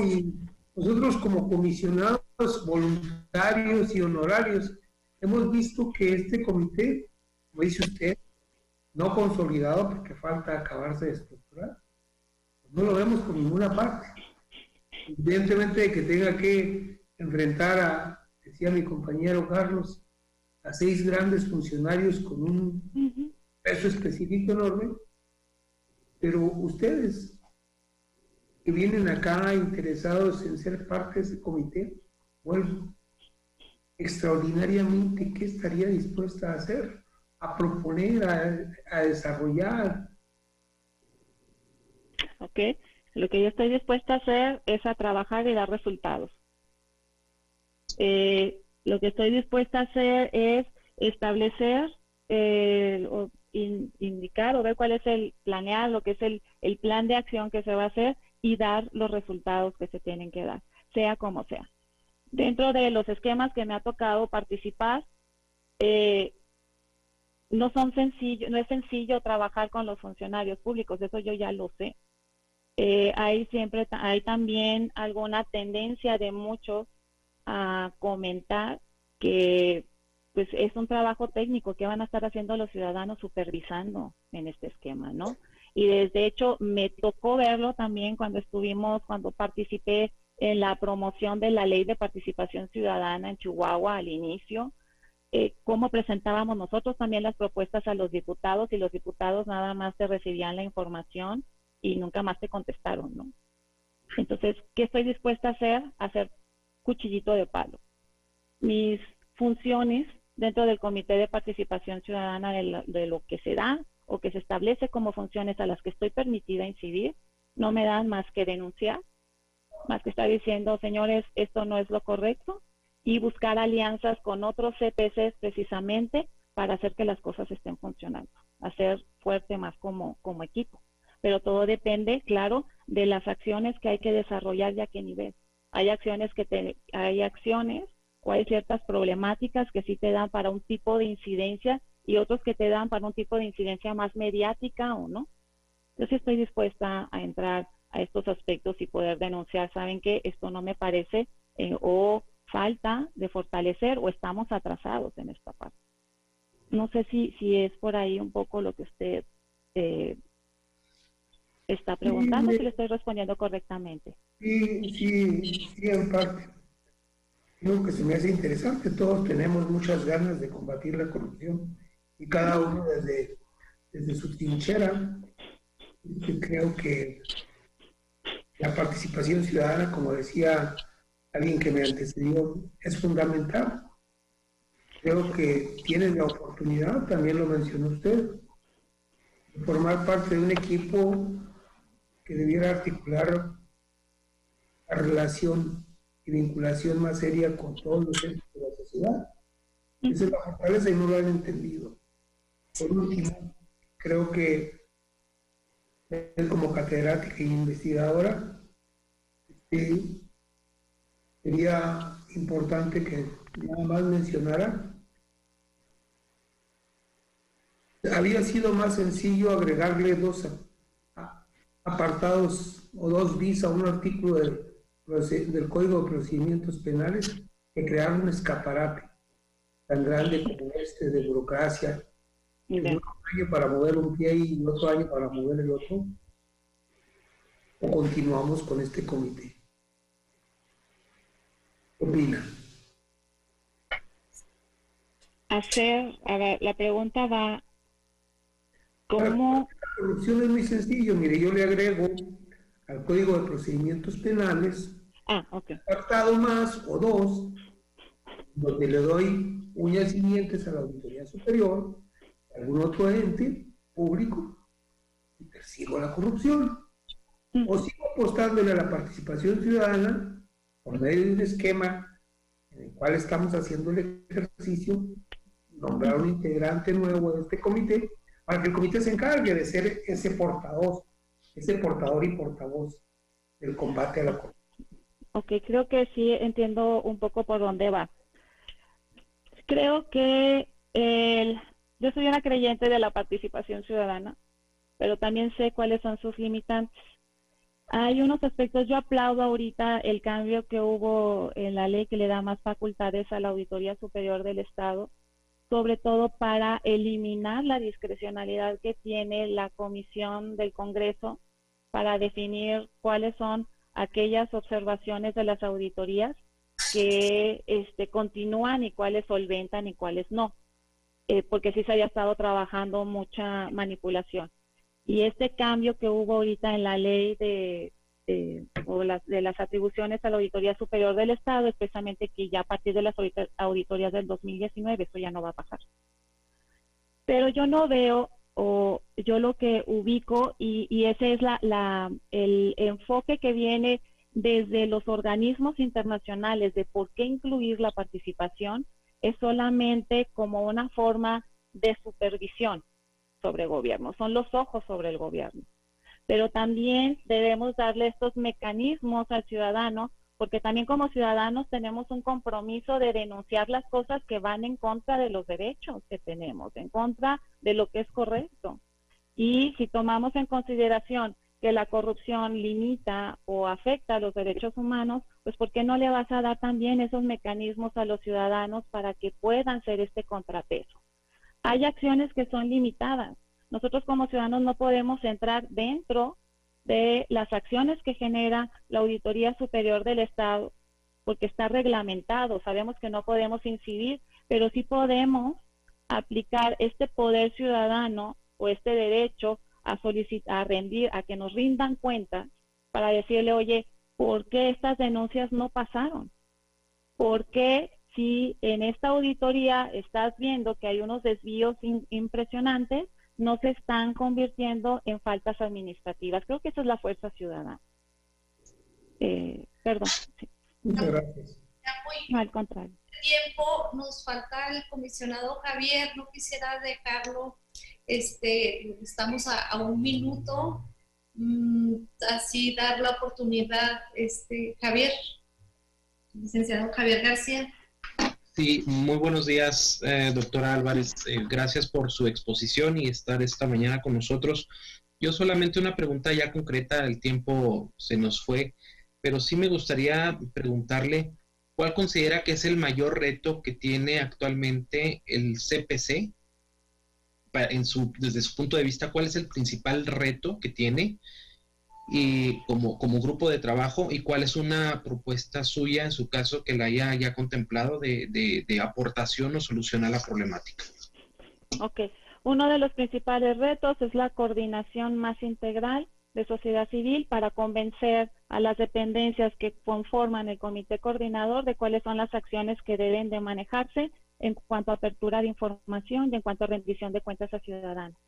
y nosotros como comisionados voluntarios y honorarios hemos visto que este comité, como dice usted, no consolidado porque falta acabarse de estructurar, no lo vemos por ninguna parte. Evidentemente de que tenga que enfrentar decía mi compañero Carlos, a 6 grandes funcionarios con un peso específico enorme, pero ustedes que vienen acá interesados en ser parte de ese comité, bueno, extraordinariamente, ¿qué estaría dispuesta a hacer? A proponer, a desarrollar. Ok, lo que yo estoy dispuesta a hacer es a trabajar y dar resultados. Lo que estoy dispuesta a hacer es establecer o indicar o ver cuál es el planear, lo que es el plan de acción que se va a hacer y dar los resultados que se tienen que dar, sea como sea. Dentro de los esquemas que me ha tocado participar, no es sencillo trabajar con los funcionarios públicos, eso yo ya lo sé. Hay también alguna tendencia de muchos a comentar que pues es un trabajo técnico que van a estar haciendo los ciudadanos supervisando en este esquema, ¿no? Y desde hecho me tocó verlo también cuando participé en la promoción de la Ley de Participación Ciudadana en Chihuahua al inicio, cómo presentábamos nosotros también las propuestas a los diputados y los diputados nada más te recibían la información y nunca más te contestaron, ¿no? Entonces, ¿qué estoy dispuesta a hacer? Hacer cuchillito de palo. Mis funciones dentro del Comité de Participación Ciudadana de lo que se da o que se establece como funciones a las que estoy permitida incidir, no me dan más que denunciar, más que estar diciendo, señores, esto no es lo correcto, y buscar alianzas con otros CPCs precisamente para hacer que las cosas estén funcionando, hacer fuerte más como equipo. Pero todo depende, claro, de las acciones que hay que desarrollar y a qué nivel. Hay acciones o hay ciertas problemáticas que sí te dan para un tipo de incidencia y otros que te dan para un tipo de incidencia más mediática o no. Yo sí estoy dispuesta a entrar a estos aspectos y poder denunciar, ¿saben qué? Esto no me parece o falta de fortalecer o estamos atrasados en esta parte. No sé si es por ahí un poco lo que usted está preguntando, si le estoy respondiendo correctamente. Sí, en parte. Creo que se me hace interesante. Todos tenemos muchas ganas de combatir la corrupción y cada uno desde su trinchera. Creo que la participación ciudadana, como decía alguien que me antecedió, es fundamental. Creo que tienen la oportunidad, también lo mencionó usted, de formar parte de un equipo que debiera articular la relación y vinculación más seria con todos los centros de la sociedad. Esa es la fortaleza y no lo han entendido. Por último, creo que como catedrática e investigadora, sería importante que nada más mencionara había sido más sencillo agregarle dos apartados o dos bis a un artículo del Código de Procedimientos Penales que crear un escaparate tan grande como este de burocracia, un año para mover un pie y otro año para mover el otro, o continuamos con este comité. ¿Qué opina? A ver, la pregunta va, ¿cómo? La corrupción es muy sencillo. Mire, yo le agrego al Código de Procedimientos Penales Okay, apartado más o dos, donde le doy uñas y dientes a la Auditoría Superior, a algún otro ente público, y persigo la corrupción. O sigo apostándole a la participación ciudadana por medio de un esquema en el cual estamos haciendo el ejercicio, nombrar un integrante nuevo de este comité, para que el comité se encargue de ser ese portador y portavoz del combate a la corrupción. Ok, creo que sí entiendo un poco por dónde va. Creo que yo soy una creyente de la participación ciudadana, pero también sé cuáles son sus limitantes. Hay unos aspectos, yo aplaudo ahorita el cambio que hubo en la ley que le da más facultades a la Auditoría Superior del Estado, sobre todo para eliminar la discrecionalidad que tiene la Comisión del Congreso para definir cuáles son aquellas observaciones de las auditorías que continúan y cuáles solventan y cuáles no, porque sí se había estado trabajando mucha manipulación. Y este cambio que hubo ahorita en la ley de las atribuciones a la Auditoría Superior del Estado, especialmente que ya a partir de las auditorías del 2019, eso ya no va a pasar. Pero yo no veo, o yo lo que ubico, y ese es el enfoque que viene desde los organismos internacionales de por qué incluir la participación, es solamente como una forma de supervisión sobre gobierno, son los ojos sobre el gobierno. Pero también debemos darle estos mecanismos al ciudadano, porque también como ciudadanos tenemos un compromiso de denunciar las cosas que van en contra de los derechos que tenemos, en contra de lo que es correcto. Y si tomamos en consideración que la corrupción limita o afecta a los derechos humanos, pues ¿por qué no le vas a dar también esos mecanismos a los ciudadanos para que puedan ser este contrapeso? Hay acciones que son limitadas. Nosotros como ciudadanos no podemos entrar dentro de las acciones que genera la Auditoría Superior del Estado, porque está reglamentado. Sabemos que no podemos incidir, pero sí podemos aplicar este poder ciudadano o este derecho a solicitar, a que nos rindan cuentas para decirle, oye, ¿por qué estas denuncias no pasaron? ¿Por qué si en esta auditoría estás viendo que hay unos desvíos impresionantes, no se están convirtiendo en faltas administrativas? Creo que esa es la fuerza ciudadana. Perdón. Sí. Muchas gracias. No, al contrario. Tiempo, nos falta el comisionado Javier, no quisiera dejarlo, estamos a un minuto, así dar la oportunidad, Javier, licenciado Javier García. Sí, muy buenos días, doctora Álvarez. Gracias por su exposición y estar esta mañana con nosotros. Yo solamente una pregunta ya concreta, el tiempo se nos fue, pero sí me gustaría preguntarle cuál considera que es el mayor reto que tiene actualmente el CPC, desde su punto de vista, cuál es el principal reto que tiene y como grupo de trabajo, y cuál es una propuesta suya, en su caso, que la haya ya contemplado de aportación o solución a la problemática. Ok. Uno de los principales retos es la coordinación más integral de sociedad civil para convencer a las dependencias que conforman el comité coordinador de cuáles son las acciones que deben de manejarse en cuanto a apertura de información y en cuanto a rendición de cuentas a ciudadanos.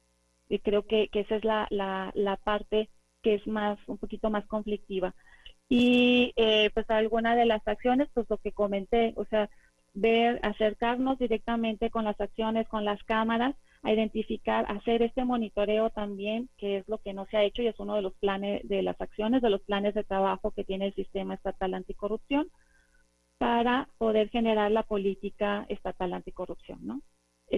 Y creo que esa es la parte que es un poquito más conflictiva. Y pues alguna de las acciones, pues lo que comenté, o sea, acercarnos directamente con las acciones, con las cámaras, a identificar, hacer este monitoreo también, que es lo que no se ha hecho y es uno de los planes, de las acciones, de los planes de trabajo que tiene el Sistema Estatal Anticorrupción, para poder generar la política estatal anticorrupción, ¿no?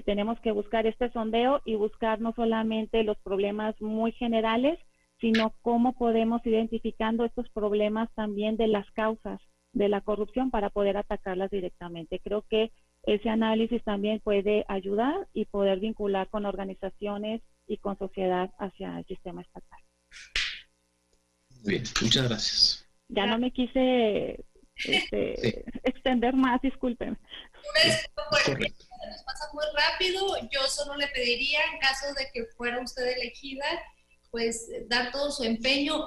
tenemos que buscar este sondeo y buscar no solamente los problemas muy generales, sino cómo podemos identificando estos problemas también de las causas de la corrupción para poder atacarlas directamente. Creo que ese análisis también puede ayudar y poder vincular con organizaciones y con sociedad hacia el sistema estatal. Bien, muchas gracias. Ya no me quise extender más, discúlpenme. Correcto. Nos pasa muy rápido. Yo solo le pediría, en caso de que fuera usted elegida, pues dar todo su empeño.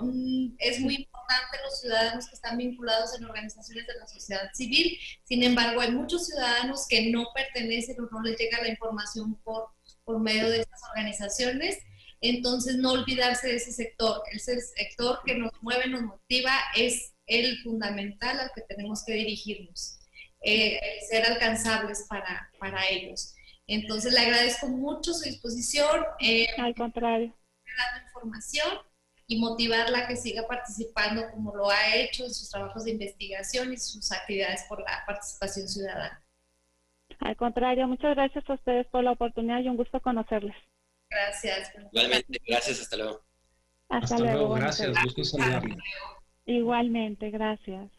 Es muy importante los ciudadanos que están vinculados en organizaciones de la sociedad civil. Sin embargo, hay muchos ciudadanos que no pertenecen o no les llega la información por medio de estas organizaciones. Entonces, no olvidarse de ese sector. Ese sector que nos mueve, nos motiva, es el fundamental al que tenemos que dirigirnos, ser alcanzables para ellos. Entonces, le agradezco mucho su disposición. Al contrario. Dando información y motivarla a que siga participando como lo ha hecho en sus trabajos de investigación y sus actividades por la participación ciudadana. Al contrario, muchas gracias a ustedes por la oportunidad y un gusto conocerles. Gracias. Igualmente, gracias, hasta luego. Hasta luego, gracias, gusto saludarle. Igualmente, gracias.